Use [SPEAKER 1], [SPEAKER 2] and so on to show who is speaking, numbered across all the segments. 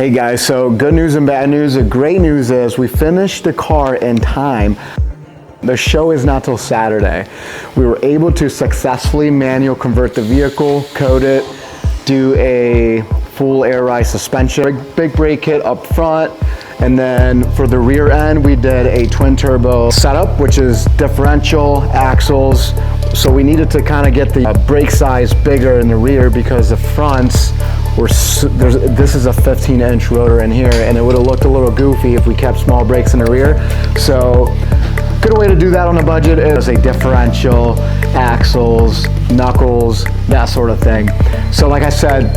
[SPEAKER 1] Hey guys, so good news and bad news. The great news is we finished the car in time. The show is not till Saturday. We were able to successfully manual convert the vehicle, coat it, do a full air rise suspension, big brake kit up front, and then for the rear end we did a twin turbo setup, which is differential, axles. So we needed to kind of get the brake size bigger in the rear because the fronts were, this is a 15-inch rotor in here, and it would have looked a little goofy if we kept small brakes in the rear. So good way to do that on a budget is a differential, axles, knuckles, that sort of thing. So like I said,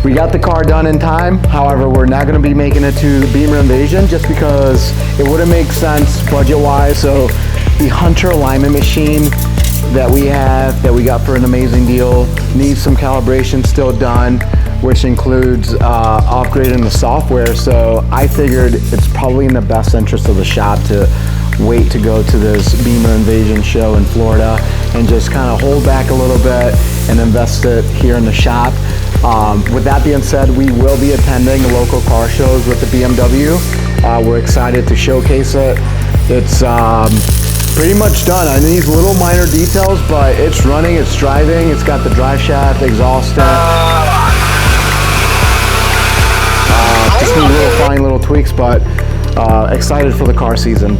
[SPEAKER 1] we got the car done in time. However, we're not going to be making it to Beamer Invasion just because it wouldn't make sense budget-wise. So the Hunter alignment machine that we have, that we got for an amazing deal, needs some calibration still done, which includes upgrading the software. So I figured it's probably in the best interest of the shop to wait to go to this Beamer Invasion show in Florida and just kind of hold back a little bit and invest it here in the shop. With that being said, we will be attending local car shows with the BMW. We're excited to showcase it. It's pretty much done. I need these little minor details, but it's running, it's driving, it's got the drive shaft, exhaust stat. Just need little fine little tweaks, but excited for the car season.